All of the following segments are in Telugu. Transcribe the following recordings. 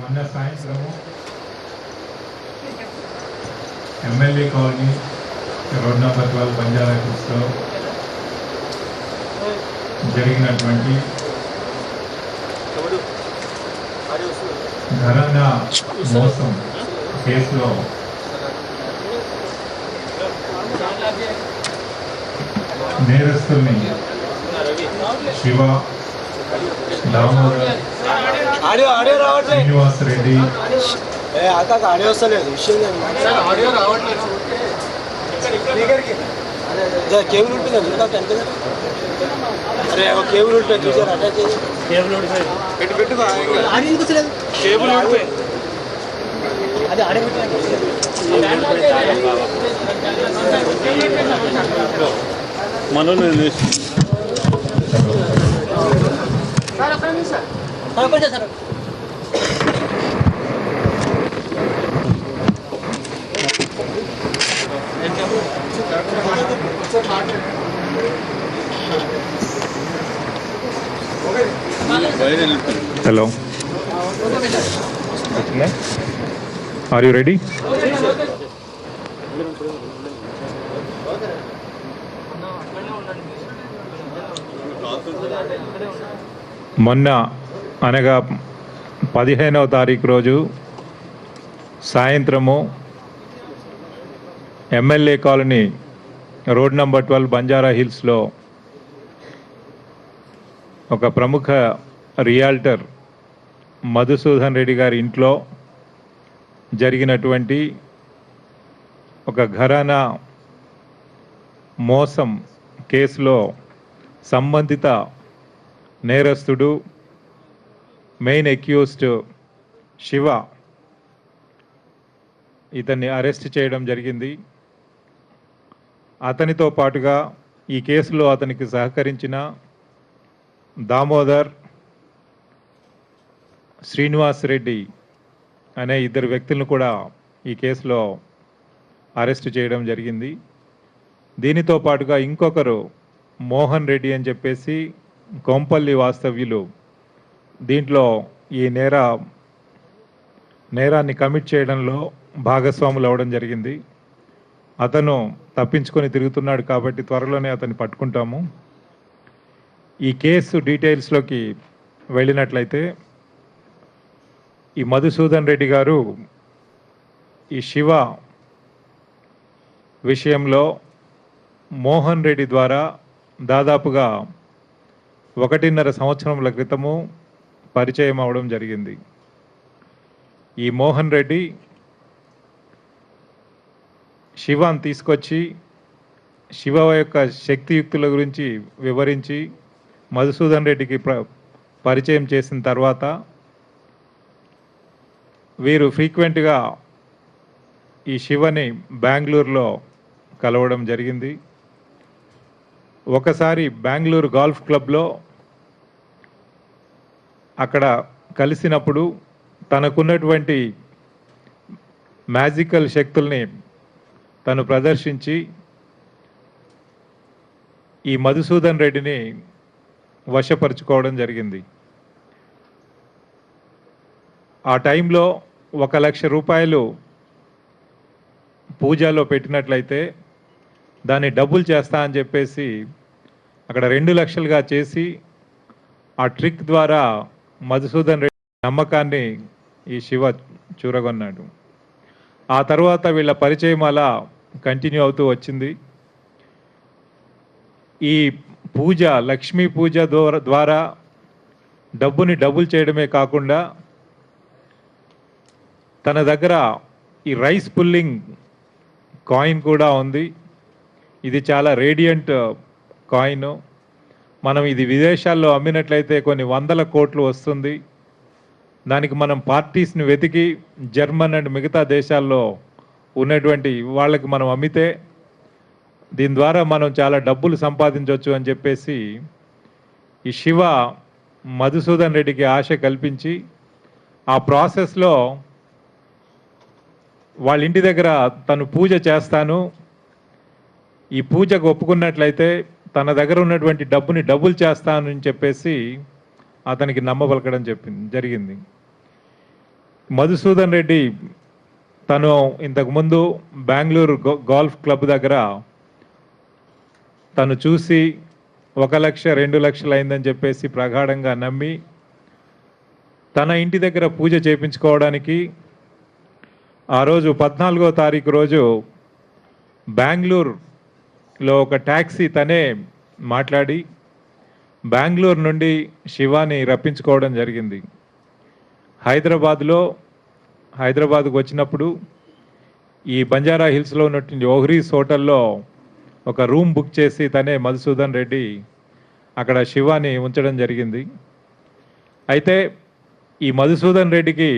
మొన్న సాయంత్రము MLA colony road number 12 Banjara హిల్స్లో జరిగినటువంటి ఘరానా మోసం కేసులో నేరస్తుల్ని శివ, దామోదర్, శ్రీనివాస్ రెడ్డి, కేబుల్ ఉంటుంది అరే కేబుల్ ఉంటుంది చూసారు అటాచ్ పెట్టుకో కేబుల్ అదే ఆడే మనోళ్ళు sir Hello. Are you ready? మొన్న అనగా 15వ తారీఖు రోజు సాయంత్రము MLA colony road number 12 Banjara హిల్స్లో ఒక ప్రముఖ రియాల్టర్ మధుసూదన్ రెడ్డి గారి ఇంట్లో జరిగినటువంటి ఒక ఘరానా మోసం కేసులో సంబంధిత నేరస్తుడు మెయిన్ అక్యూజ్డ్ శివ ఇతన్ని అరెస్ట్ చేయడం జరిగింది. అతనితో పాటుగా ఈ కేసులో అతనికి సహకరించిన దామోదర్, శ్రీనివాస్ రెడ్డి అనే ఇద్దరు వ్యక్తులను కూడా ఈ కేసులో అరెస్ట్ చేయడం జరిగింది. దీనితో పాటుగా ఇంకొకరు మోహన్ రెడ్డి అని చెప్పేసి కొంపల్లి వాస్తవ్యులు దీంట్లో ఈ నేరాన్ని కమిట్ చేయడంలో భాగస్వాములు అవ్వడం జరిగింది. అతను తప్పించుకొని తిరుగుతున్నాడు కాబట్టి త్వరలోనే అతన్ని పట్టుకుంటాము. ఈ కేసు డీటెయిల్స్లోకి వెళ్ళినట్లయితే ఈ మధుసూదన్ రెడ్డి గారు ఈ శివ విషయంలో మోహన్ రెడ్డి ద్వారా దాదాపుగా 1.5 సంవత్సరముల క్రితము పరిచయం అవడం జరిగింది. ఈ మోహన్ రెడ్డి శివాన్ తీసుకొచ్చి శివ యొక్క శక్తియుక్తుల గురించి వివరించి మధుసూదన్ రెడ్డికి పరిచయం చేసిన తర్వాత వీరు ఫ్రీక్వెంట్గా ఈ శివని బెంగళూరులో కలవడం జరిగింది. ఒకసారి బెంగళూరు గోల్ఫ్ క్లబ్లో అక్కడ కలిసినప్పుడు తనకున్నటువంటి మ్యాజికల్ శక్తుల్ని తను ప్రదర్శించి ఈ మధుసూదన్ రెడ్డిని వశపరుచుకోవడం జరిగింది. ఆ టైంలో 1,00,000 రూపాయలు పూజలో పెట్టినట్లయితే దాన్ని డబుల్ చేస్తా అని చెప్పేసి అక్కడ 2 లక్షలుగా చేసి ఆ ట్రిక్ ద్వారా మధుసూదన్ రెడ్డి నమ్మకాన్ని ఈ శివ చూరగొన్నాడు. ఆ తర్వాత వీళ్ళ పరిచయం అలా కంటిన్యూ అవుతూ వచ్చింది. ఈ పూజ, లక్ష్మీ పూజ ద్వారా డబ్బుని డబుల్ చేయడమే కాకుండా తన దగ్గర ఈ రైస్ పుల్లింగ్ కాయిన్ కూడా ఉంది. ఇది చాలా రేడియంట్ కాయిన్. మనం ఇది విదేశాల్లో అమ్మినట్లయితే కొన్ని 100 కోట్లు వస్తుంది. దానికి మనం పార్టీస్ని వెతికి జర్మన్ అండ్ మిగతా దేశాల్లో ఉన్నటువంటి వాళ్ళకి మనం అమ్మితే దీని ద్వారా మనం చాలా డబ్బులు సంపాదించవచ్చు అని చెప్పేసి ఈ శివ మధుసూదన్ రెడ్డికి ఆశ కల్పించి ఆ ప్రాసెస్లో వాళ్ళ ఇంటి దగ్గర తను పూజ చేస్తాను, ఈ పూజకు ఒప్పుకున్నట్లయితే తన దగ్గర ఉన్నటువంటి డబ్బుని డబుల్ చేస్తాను అని చెప్పేసి అతనికి నమ్మబలకడం జరిగింది. మధుసూదన్ రెడ్డి తను ఇంతకుముందు బెంగళూరు గోల్ఫ్ క్లబ్ దగ్గర తను చూసి 1 లక్ష 2 లక్షలు అయిందని చెప్పేసి ప్రగాఢంగా నమ్మి తన ఇంటి దగ్గర పూజ చేయించుకోవడానికి ఆ రోజు 14వ తారీఖు రోజు బెంగళూరులో ఒక ట్యాక్సీ తనే మాట్లాడి బెంగళూరు నుండి శివాని రప్పించుకోవడం జరిగింది. హైదరాబాద్కు వచ్చినప్పుడు ఈ బంజారా హిల్స్లో ఉన్నటువంటి ఓహ్రీస్ హోటల్లో ఒక రూమ్ బుక్ చేసి తనే మధుసూదన్ రెడ్డి అక్కడ శివాని ఉంచడం జరిగింది. అయితే ఈ మధుసూదన్ రెడ్డికి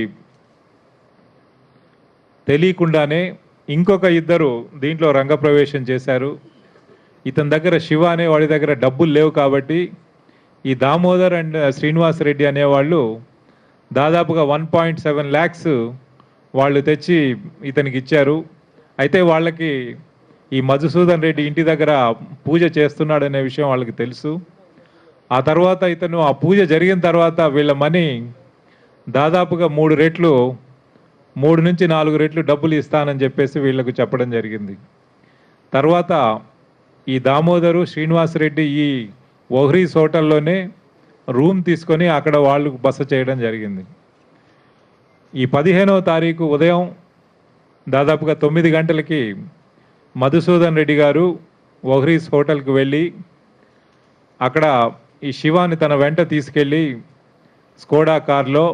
తెలియకుండానే ఇంకొక ఇద్దరు దీంట్లో రంగప్రవేశం చేశారు. ఇతని దగ్గర శివ అనే వాడి దగ్గర డబ్బులు లేవు కాబట్టి ఈ దామోదర్ అండ్ శ్రీనివాస్ రెడ్డి అనేవాళ్ళు దాదాపుగా 1.7 lakhs వాళ్ళు తెచ్చి ఇతనికి ఇచ్చారు. అయితే వాళ్ళకి ఈ మధుసూదన్ రెడ్డి ఇంటి దగ్గర పూజ చేస్తున్నాడనే విషయం వాళ్ళకి తెలుసు. ఆ తర్వాత ఇతను ఆ పూజ జరిగిన తర్వాత వీళ్ళ మనీ దాదాపుగా 3 నుంచి 4 రెట్లు డబ్బులు ఇస్తానని చెప్పేసి వీళ్ళకు చెప్పడం జరిగింది. తర్వాత ఈ దామోదరు శ్రీనివాస్ రెడ్డి ఈ ఓహ్రీస్ హోటల్లోనే రూమ్ తీసుకొని అక్కడ వాళ్ళు బస చేయడం జరిగింది. ఈ 15వ తారీఖు ఉదయం దాదాపుగా 9 గంటలకి మధుసూదన్ రెడ్డి గారు ఓహ్రీస్ హోటల్కి వెళ్ళి అక్కడ ఈ శివాని తన వెంట తీసుకెళ్ళి స్కోడా కార్లో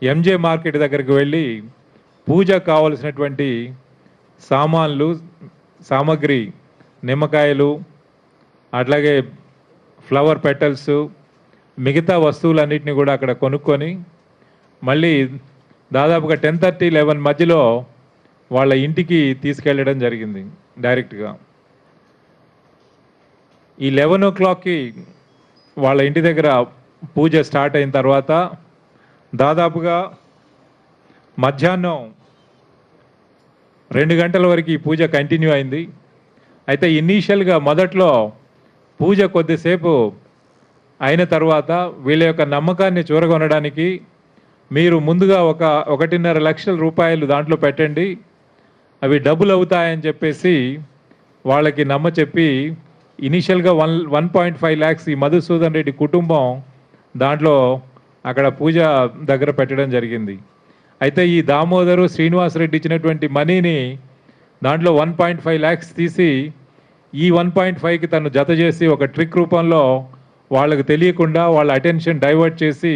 ఎంజే మార్కెట్ దగ్గరికి వెళ్ళి పూజ కావలసినటువంటి సామాగ్రి నిమ్మకాయలు అట్లాగే ఫ్లవర్ పెటల్స్ మిగతా వస్తువులన్నింటినీ కూడా అక్కడ కొనుక్కొని మళ్ళీ దాదాపుగా 10:30, 11 మధ్యలో వాళ్ళ ఇంటికి తీసుకెళ్ళడం జరిగింది డైరెక్ట్గా. ఈ 11 o'clockకి వాళ్ళ ఇంటి దగ్గర పూజ స్టార్ట్ అయిన తర్వాత దాదాపుగా మధ్యాహ్నం 2 గంటల వరకు ఈ పూజ కంటిన్యూ అయింది. అయితే ఇనీషియల్గా మొదట్లో పూజ కొద్దిసేపు అయిన తర్వాత వీళ్ళ యొక్క నమ్మకాన్ని చూరగొనడానికి మీరు ముందుగా 1.5 లక్షల రూపాయలు దాంట్లో పెట్టండి, అవి డబుల్ అవుతాయని చెప్పేసి వాళ్ళకి చెప్పి ఇనీషియల్గా 1.5 lakhs ఈ మధుసూదన్ రెడ్డి కుటుంబం దాంట్లో అక్కడ పూజ దగ్గర పెట్టడం జరిగింది. అయితే ఈ దామోదరు శ్రీనివాస్ రెడ్డి ఇచ్చినటువంటి మనీని దాంట్లో 1.5 lakhs తీసి ఈ 1.5కి తను జత చేసి ఒక ట్రిక్ రూపంలో వాళ్ళకు తెలియకుండా వాళ్ళ అటెన్షన్ డైవర్ట్ చేసి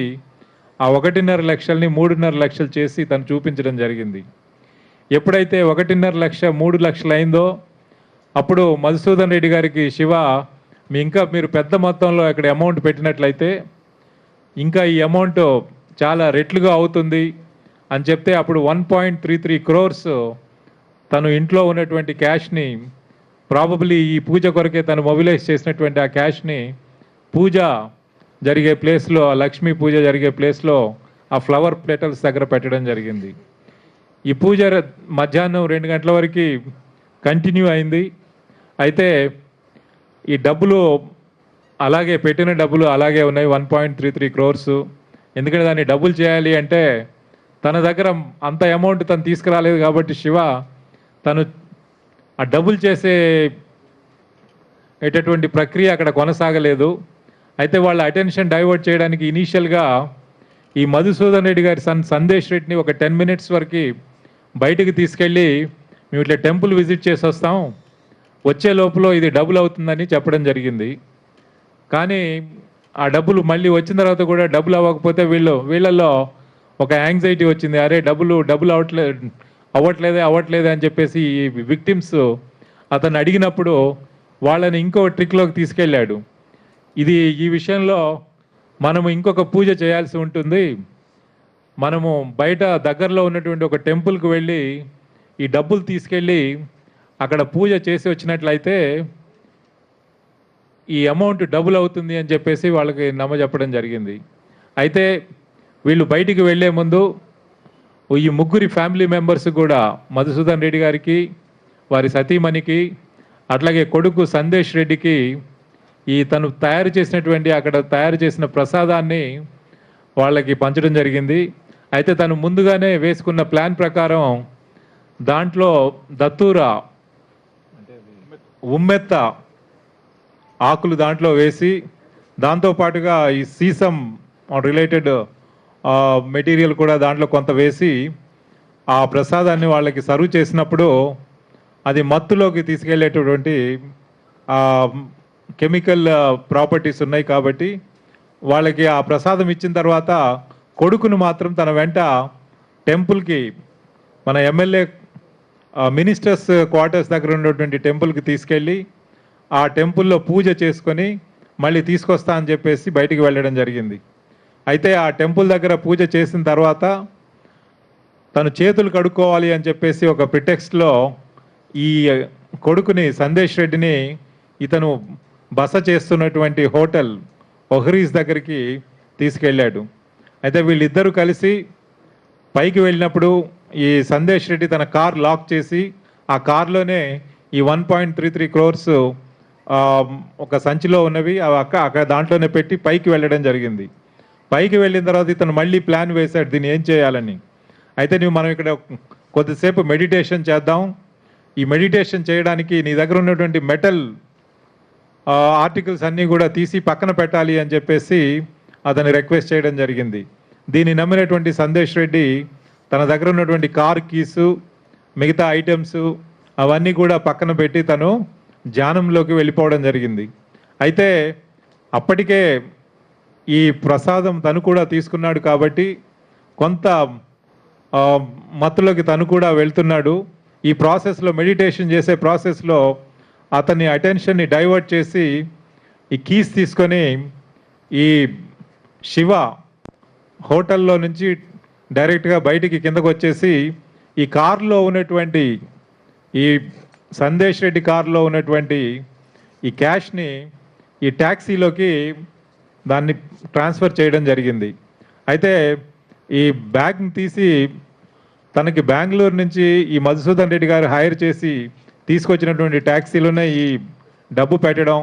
ఆ 1.5 లక్షల్ని 3.5 లక్షలు చేసి తను చూపించడం జరిగింది. ఎప్పుడైతే 1.5 లక్ష 3 లక్షలు అయిందో అప్పుడు మధుసూదన్ రెడ్డి గారికి శివ మీరు పెద్ద మొత్తంలో ఇక్కడ అమౌంట్ పెట్టినట్లయితే ఇంకా ఈ అమౌంట్ చాలా రెట్లుగా అవుతుంది అని చెప్తే అప్పుడు 1.33 crores తను ఇంట్లో ఉన్నటువంటి క్యాష్ని ప్రాబబ్లీ ఈ పూజ కొరకే తను మొబిలైజ్ చేసినటువంటి ఆ క్యాష్ని పూజ జరిగే ప్లేస్లో, లక్ష్మీ పూజ జరిగే ప్లేస్లో ఆ ఫ్లవర్ పెటల్స్ దగ్గర పెట్టడం జరిగింది. ఈ పూజ మధ్యాహ్నం 2 గంటల వరకు కంటిన్యూ అయింది. అయితే ఈ డబ్బులు అలాగే పెట్టిన డబ్బులు అలాగే ఉన్నాయి 1.33 crores. ఎందుకంటే దాన్ని డబుల్ చేయాలి అంటే తన దగ్గర అంత అమౌంట్ తను తీసుకురాలేదు కాబట్టి శివ తను ఆ డబుల్ చేసేటటువంటి ప్రక్రియ అక్కడ కొనసాగలేదు. అయితే వాళ్ళ అటెన్షన్ డైవర్ట్ చేయడానికి ఇనీషియల్గా ఈ మధుసూదన్ రెడ్డి గారి సందేశ్ రెడ్డిని ఒక 10 minutes వరకు బయటకు తీసుకెళ్ళి మేము ఇట్లా టెంపుల్ విజిట్ చేసి వస్తాం, వచ్చే లోపల ఇది డబుల్ అవుతుందని చెప్పడం జరిగింది. కానీ ఆ డబ్బులు మళ్ళీ వచ్చిన తర్వాత కూడా డబ్బులు అవ్వకపోతే వీళ్ళల్లో ఒక యాంగ్జైటీ వచ్చింది. అరే డబ్బులు అవ్వట్లేదే అని చెప్పేసి ఈ విక్టిమ్స్ అతను అడిగినప్పుడు వాళ్ళని ఇంకో ట్రిక్లోకి తీసుకెళ్ళాడు. ఈ విషయంలో మనము ఇంకొక పూజ చేయాల్సి ఉంటుంది, మనము బయట దగ్గరలో ఉన్నటువంటి ఒక టెంపుల్కి వెళ్ళి ఈ డబ్బులు తీసుకెళ్ళి అక్కడ పూజ చేసి వచ్చినట్లయితే ఈ అమౌంట్ డబుల్ అవుతుంది అని చెప్పేసి వాళ్ళకి చెప్పడం జరిగింది. అయితే వీళ్ళు బయటికి వెళ్ళే ముందు ఈ ముగ్గురి ఫ్యామిలీ మెంబర్స్ కూడా మధుసూదన్ రెడ్డి గారికి, వారి సతీమణికి, అట్లాగే కొడుకు సందేశ్ రెడ్డికి తను తయారు చేసిన ప్రసాదాన్ని వాళ్ళకి పంచడం జరిగింది. అయితే తను ముందుగానే వేసుకున్న ప్లాన్ ప్రకారం దాంట్లో దత్తూర ఉమ్మెత్త ఆకులు దాంట్లో వేసి దాంతోపాటుగా ఈ సీసం రిలేటెడ్ మెటీరియల్ కూడా దాంట్లో కొంత వేసి ఆ ప్రసాదాన్ని వాళ్ళకి సర్వ్ చేసినప్పుడు అది మత్తులోకి తీసుకెళ్లేటటువంటి కెమికల్ ప్రాపర్టీస్ ఉన్నాయి కాబట్టి వాళ్ళకి ఆ ప్రసాదం ఇచ్చిన తర్వాత కొడుకును మాత్రం తన వెంట టెంపుల్కి మన ఎమ్మెల్యే మినిస్టర్స్ క్వార్టర్స్ దగ్గర ఉన్నటువంటి టెంపుల్కి తీసుకెళ్ళి ఆ టెంపుల్లో పూజ చేసుకొని మళ్ళీ తీసుకొస్తా అని చెప్పేసి బయటికి వెళ్ళడం జరిగింది. అయితే ఆ టెంపుల్ దగ్గర పూజ చేసిన తర్వాత తను చేతులు కడుక్కోవాలి అని చెప్పేసి ఒక ప్రిటెక్స్ట్లో ఈ కొడుకుని సందేశ్ రెడ్డిని ఇతను బస చేస్తున్నటువంటి హోటల్ ఒహరీస్ దగ్గరికి తీసుకెళ్ళాడు. అయితే వీళ్ళిద్దరూ కలిసి పైకి వెళ్ళినప్పుడు ఈ సందేశ్ రెడ్డి తన కార్ లాక్ చేసి ఆ కార్లోనే ఈ 1.33 crores ఒక సంచిలో ఉన్నవి అక్కడ దాంట్లోనే పెట్టి పైకి వెళ్ళడం జరిగింది. పైకి వెళ్ళిన తర్వాత ఇతను మళ్ళీ ప్లాన్ వేశాడు దీన్ని ఏం చేయాలని. అయితే మనం ఇక్కడ కొద్దిసేపు మెడిటేషన్ చేద్దాం, ఈ మెడిటేషన్ చేయడానికి నీ దగ్గర ఉన్నటువంటి మెటల్ ఆర్టికల్స్ అన్నీ కూడా తీసి పక్కన పెట్టాలి అని చెప్పేసి అతను రిక్వెస్ట్ చేయడం జరిగింది. దీన్ని నమ్మినటువంటి సందేశ్ రెడ్డి తన దగ్గర ఉన్నటువంటి కార్ కీసు మిగతా ఐటమ్స్ అవన్నీ కూడా పక్కన పెట్టి తను ధ్యానంలోకి వెళ్ళిపోవడం జరిగింది. అయితే అప్పటికే ఈ ప్రసాదం తను కూడా తీసుకున్నాడు కాబట్టి కొంత మత్తులోకి తను కూడా వెళ్తున్నాడు. ఈ ప్రాసెస్లో మెడిటేషన్ చేసే ప్రాసెస్లో అతని అటెన్షన్ని డైవర్ట్ చేసి ఈ కీస్ తీసుకొని ఈ శివ హోటల్లో నుంచి డైరెక్ట్గా బయటికి కిందకు వచ్చేసి ఈ కారులో ఉన్నటువంటి ఈ సందేశ్ రెడ్డి కారులో ఉన్నటువంటి ఈ క్యాష్ని ఈ ట్యాక్సీలోకి దాన్ని ట్రాన్స్ఫర్ చేయడం జరిగింది. అయితే ఈ బ్యాగ్ని తీసి తనకి బెంగళూరు నుంచి ఈ మధుసూదన్ రెడ్డి గారు హైర్ చేసి తీసుకొచ్చినటువంటి ట్యాక్సీలోనే ఈ డబ్బు పెట్టడం,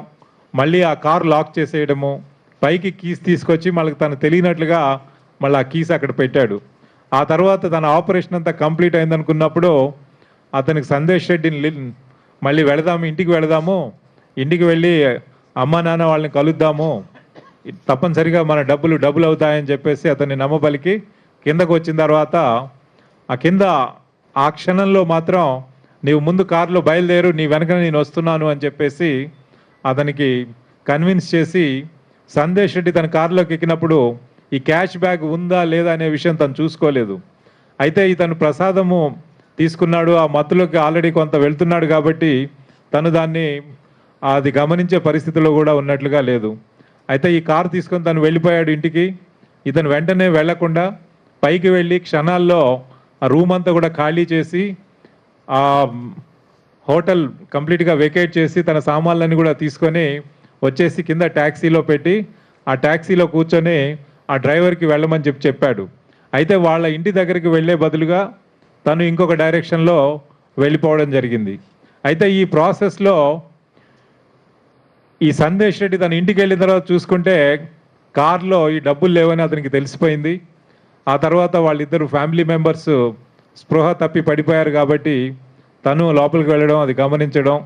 మళ్ళీ ఆ కారు లాక్ చేసేయడము, పైకి కీస్ తీసుకొచ్చి మళ్ళీ తను తెలియనట్లుగా మళ్ళీ ఆ కీస్ అక్కడ పెట్టాడు. ఆ తర్వాత తన ఆపరేషన్ అంతా కంప్లీట్ అయిందనుకున్నప్పుడు అతనికి సందేశ్ రెడ్డిని మళ్ళీ ఇంటికి వెళదాము, ఇంటికి వెళ్ళి అమ్మ నాన్న వాళ్ళని కలుద్దాము, తప్పనిసరిగా మన డబ్బులు అవుతాయని చెప్పేసి అతన్ని నమ్మబలికి కిందకు వచ్చిన తర్వాత ఆ క్షణంలో మాత్రం నీవు ముందు కారులో బయలుదేరు, నీ వెనక నేను వస్తున్నాను అని చెప్పేసి అతనికి కన్విన్స్ చేసి సందేశ్ రెడ్డి తన కారులోకి ఎక్కినప్పుడు ఈ క్యాష్ బ్యాగ్ ఉందా లేదా అనే విషయం తను చూసుకోలేదు. అయితే ఇతను ప్రసాదము తీసుకున్నాడు, ఆ మత్తులోకి ఆల్రెడీ కొంత వెళ్తున్నాడు కాబట్టి తను దాన్ని అది గమనించే పరిస్థితిలో కూడా ఉన్నట్లుగా లేదు. అయితే ఈ కారు తీసుకొని తను వెళ్ళిపోయాడు ఇంటికి. ఇతను వెంటనే వెళ్లకుండా పైకి వెళ్ళి క్షణాల్లో ఆ రూమ్ అంతా కూడా ఖాళీ చేసి ఆ హోటల్ కంప్లీట్గా వెకేట్ చేసి తన సామాన్లన్నీ కూడా తీసుకొని వచ్చేసి కింద ట్యాక్సీలో పెట్టి ఆ ట్యాక్సీలో కూర్చొని ఆ డ్రైవర్కి వెళ్ళమని చెప్పాడు. అయితే వాళ్ళ ఇంటి దగ్గరికి వెళ్ళే బదులుగా తను ఇంకొక డైరెక్షన్లో వెళ్ళిపోవడం జరిగింది. అయితే ఈ ప్రాసెస్లో ఈ సందేశ్ రెడ్డి తన ఇంటికి వెళ్ళిన తర్వాత చూసుకుంటే కార్లో ఈ డబ్బులు లేవని అతనికి తెలిసిపోయింది. ఆ తర్వాత వాళ్ళిద్దరు ఫ్యామిలీ మెంబర్స్ స్పృహ తప్పి పడిపోయారు కాబట్టి తను లోపలికి వెళ్ళడం, అది గమనించడం,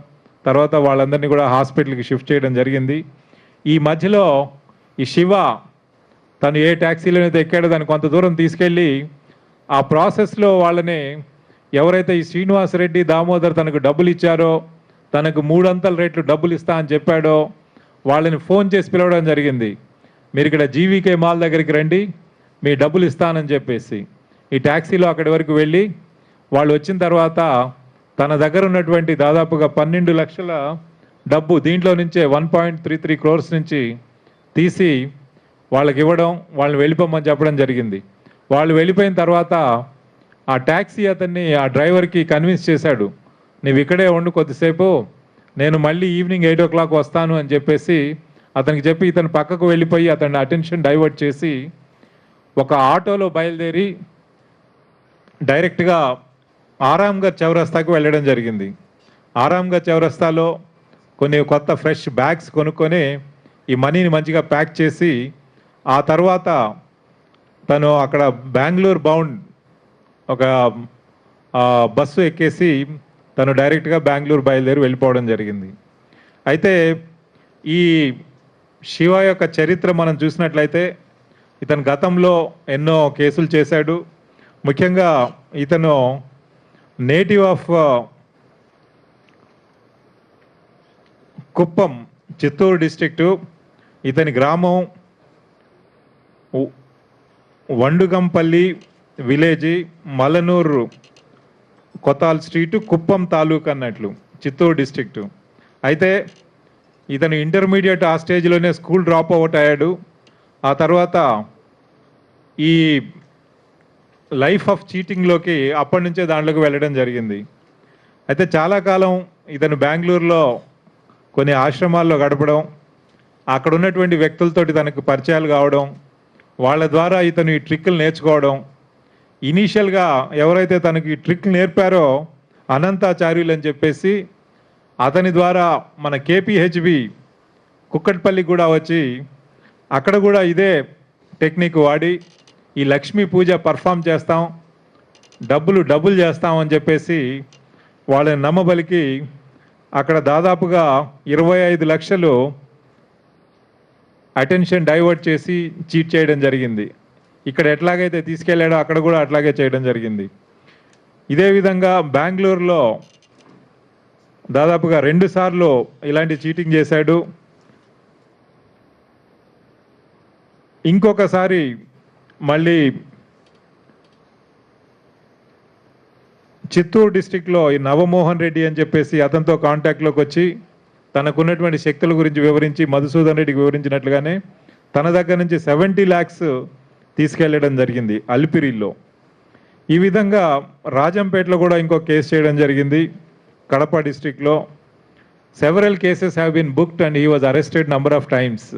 తర్వాత వాళ్ళందరినీ కూడా హాస్పిటల్కి షిఫ్ట్ చేయడం జరిగింది. ఈ మధ్యలో ఈ శివ తను ఏ ట్యాక్సీలోనైతే ఎక్కాడో దాన్ని కొంత దూరం తీసుకెళ్ళి ఆ ప్రాసెస్లో వాళ్ళని ఎవరైతే ఈ శ్రీనివాసరెడ్డి దామోదర్ తనకు డబ్బులు ఇచ్చారో, తనకు 3 రేట్లు డబ్బులు ఇస్తా అని చెప్పాడో వాళ్ళని ఫోన్ చేసి పిలవడం జరిగింది. మీరు ఇక్కడ జీవీకే మాల్ దగ్గరికి రండి, మీ డబ్బులు ఇస్తానని చెప్పేసి ఈ ట్యాక్సీలో అక్కడి వరకు వెళ్ళి వాళ్ళు వచ్చిన తర్వాత తన దగ్గర ఉన్నటువంటి దాదాపుగా 12 లక్షల డబ్బు దీంట్లో నుంచే 1.33 crores నుంచి తీసి వాళ్ళకి ఇవ్వడం, వాళ్ళని వెళ్ళిపోమని చెప్పడం జరిగింది. వాళ్ళు వెళ్ళిపోయిన తర్వాత ఆ ట్యాక్సీ అతన్ని ఆ డ్రైవర్కి కన్విన్స్ చేశాడు, నువ్వు ఇక్కడే ఉండు కొద్దిసేపు, నేను మళ్ళీ ఈవినింగ్ 8 o'clock వస్తాను అని చెప్పేసి అతనికి చెప్పి ఇతను పక్కకు వెళ్ళిపోయి అతని అటెన్షన్ డైవర్ట్ చేసి ఒక ఆటోలో బయలుదేరి డైరెక్ట్గా ఆరాంఘర్ చౌరస్తాకు వెళ్ళడం జరిగింది. ఆరాంఘర్ చౌరస్తాలో కొన్ని కొత్త ఫ్రెష్ బ్యాగ్స్ కొనుక్కొని ఈ మనీని మంచిగా ప్యాక్ చేసి ఆ తర్వాత తను అక్కడ బెంగళూరు బౌండ్ ఒక బస్సు ఎక్కేసి తను డైరెక్ట్గా బెంగళూరు బయలుదేరి వెళ్ళిపోవడం జరిగింది. అయితే ఈ శివ యొక్క చరిత్ర మనం చూసినట్లయితే ఇతను గతంలో ఎన్నో కేసులు చేశాడు. ముఖ్యంగా ఇతను native of Kuppam, Chittoor district. ఇతని గ్రామం వండుగంపల్లి విలేజ్, మలనూరు కొత్తాల్ స్ట్రీటు, కుప్పం తాలూకు అన్నట్లు, చిత్తూరు డిస్ట్రిక్టు. అయితే ఇతను ఇంటర్మీడియట్ ఆ స్టేజ్లోనే స్కూల్ డ్రాప్ అవుట్ అయ్యాడు. ఆ తర్వాత ఈ లైఫ్ ఆఫ్ చీటింగ్లోకి అప్పటి నుంచే దాంట్లోకి వెళ్ళడం జరిగింది. అయితే చాలా కాలం ఇతను బెంగళూరులో కొన్ని ఆశ్రమాల్లో గడపడం, అక్కడ ఉన్నటువంటి వ్యక్తులతోటి తనకు పరిచయాలు కావడం, వాళ్ళ ద్వారా ఇతను ఈ ట్రిక్లు నేర్చుకోవడం. ఇనీషియల్గా ఎవరైతే తనకి ఈ ట్రిక్ నేర్పారో అనంతాచార్యులు అని చెప్పేసి, అతని ద్వారా మన కేపీహెచ్బి కుక్కట్పల్లి కూడా వచ్చి అక్కడ కూడా ఇదే టెక్నిక్ వాడి ఈ లక్ష్మీ పూజ పర్ఫామ్ చేస్తాం, డబ్బులు చేస్తాం అని చెప్పేసి వాళ్ళని నమ్మబలికి అక్కడ దాదాపుగా 25 లక్షలు అటెన్షన్ డైవర్ట్ చేసి చీట్ చేయడం జరిగింది. ఇక్కడ ఎట్లాగైతే తీసుకెళ్లాడో అక్కడ కూడా అట్లాగే చేయడం జరిగింది. ఇదే విధంగా బెంగళూరులో దాదాపుగా 2 సార్లు ఇలాంటి చీటింగ్ చేశాడు. ఇంకొకసారి మళ్ళీ చిత్తూరు డిస్టిక్లో ఈ నవమోహన్ రెడ్డి అని చెప్పేసి అతనితో కాంటాక్ట్లోకి వచ్చి తనకున్నటువంటి శక్తుల గురించి వివరించి మధుసూదన్ రెడ్డికి వివరించినట్లుగానే తన దగ్గర నుంచి 70 lakhs తీసుకెళ్లడం జరిగింది అల్పిరిలో. ఈ విధంగా రాజంపేటలో కూడా ఇంకో కేసు చేయడం జరిగింది, కడప డిస్ట్రిక్ట్లో. Several cases have been booked and he was arrested number of times.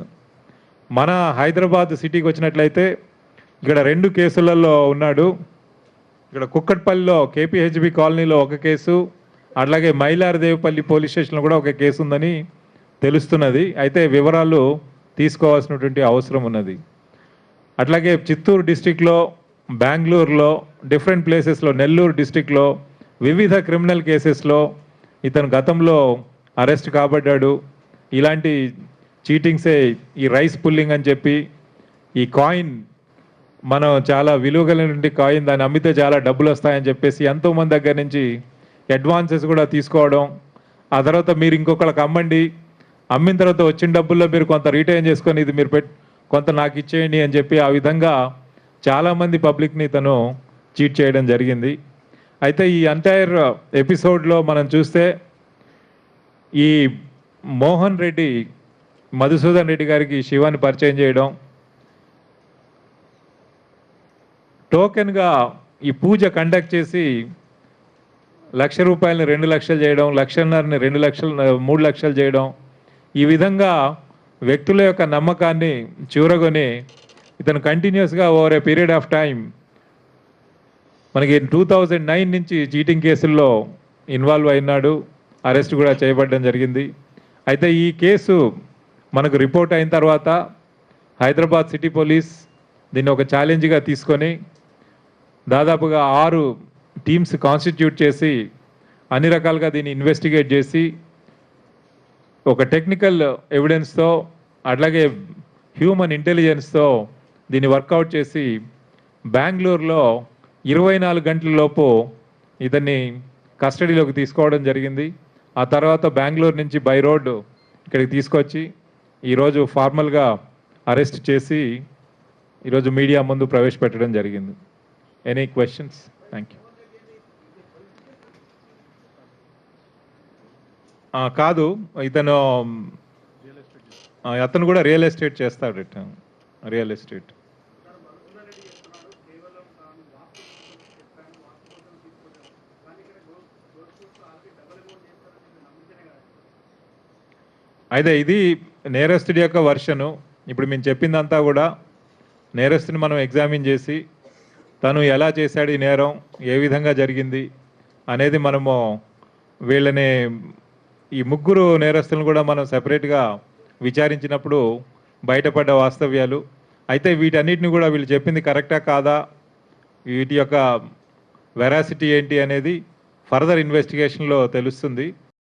మన హైదరాబాద్ సిటీకి వచ్చినట్లయితే ఇక్కడ 2 కేసులలో ఉన్నాడు. ఇక్కడ కుక్కట్పల్లిలో కేపీహెచ్బి కాలనీలో ఒక కేసు, అట్లాగే మైలారదేవపల్లి పోలీస్ స్టేషన్లో కూడా ఒక కేసు ఉందని తెలుస్తున్నది. అయితే వివరాలు తీసుకోవాల్సినటువంటి అవసరం ఉన్నది. అట్లాగే చిత్తూరు డిస్ట్రిక్ట్లో, బెంగళూరులో, డిఫరెంట్ ప్లేసెస్లో, నెల్లూరు డిస్ట్రిక్ట్లో వివిధ క్రిమినల్ కేసెస్లో ఇతను గతంలో అరెస్ట్ కాబడ్డాడు. ఇలాంటి చీటింగ్సే ఈ రైస్ పుల్లింగ్ అని చెప్పి, ఈ కాయిన్ మనం చాలా విలువ కలిగినటువంటి కాయిన్, దాన్ని అమ్మితే చాలా డబ్బులు వస్తాయని చెప్పేసి ఎంతోమంది దగ్గర నుంచి అడ్వాన్సెస్ కూడా తీసుకోవడం, ఆ తర్వాత మీరు ఇంకొకళ్ళకి అమ్మండి, అమ్మిన తర్వాత వచ్చిన డబ్బుల్లో మీరు కొంత రిటైన్ చేసుకొని ఇది మీరు కొంత నాకు ఇచ్చేయండి అని చెప్పి ఆ విధంగా చాలామంది పబ్లిక్ని తను చీట్ చేయడం జరిగింది. అయితే ఈ ఎంటైర్ ఎపిసోడ్లో మనం చూస్తే ఈ మోహన్ రెడ్డి మధుసూదన్ రెడ్డి గారికి శివాని పరిచయం చేయడం, టోకెన్గా ఈ పూజ కండక్ట్ చేసి ₹1,00,000 2 లక్షలు చేయడం, 1,50,000 2 లక్షలు 3 లక్షలు చేయడం, ఈ విధంగా వ్యక్తుల యొక్క నమ్మకాన్ని చూరగొని ఇతను కంటిన్యూస్గా over a period of time మనకి 2009 నుంచి చీటింగ్ కేసుల్లో ఇన్వాల్వ్ అయినాడు, అరెస్ట్ కూడా చేయబడడం జరిగింది. అయితే ఈ కేసు మనకు రిపోర్ట్ అయిన తర్వాత హైదరాబాద్ సిటీ పోలీస్ దీన్ని ఒక ఛాలెంజ్గా తీసుకొని దాదాపుగా 6 టీమ్స్ కాన్స్టిట్యూట్ చేసి అన్ని రకాలుగా దీన్ని ఇన్వెస్టిగేట్ చేసి ఒక టెక్నికల్ ఎవిడెన్స్తో అట్లాగే హ్యూమన్ ఇంటెలిజెన్స్తో దీన్ని వర్కౌట్ చేసి బెంగళూరులో 24 గంటల లోపు ఇతన్ని కస్టడీలోకి తీసుకోవడం జరిగింది. ఆ తర్వాత బెంగళూరు నుంచి బై రోడ్ ఇక్కడికి తీసుకొచ్చి ఈరోజు ఫార్మల్గా అరెస్ట్ చేసి ఈరోజు మీడియా ముందు ప్రవేశపెట్టడం జరిగింది. Any questions? Thank you. కాదు, అతను కూడా రియల్ ఎస్టేట్ చేస్తాడు, రియల్ ఎస్టేట్. అయితే ఇది నేరస్తుడి యొక్క వర్షను. ఇప్పుడు మేము చెప్పిందంతా కూడా నేరస్తుని మనం ఎగ్జామిన్ చేసి తను ఎలా చేశాడు, ఈ నేరం ఏ విధంగా జరిగింది అనేది మనము వీళ్ళని ఈ 3 నేరస్తులను కూడా మనం సెపరేట్గా విచారించినప్పుడు బయటపడ్డ వాస్తవ్యాలు. అయితే వీటన్నిటిని కూడా వీళ్ళు చెప్పింది కరెక్టా కాదా, వీటి యొక్క వెరాసిటీ ఏంటి అనేది ఫర్దర్ ఇన్వెస్టిగేషన్లో తెలుస్తుంది.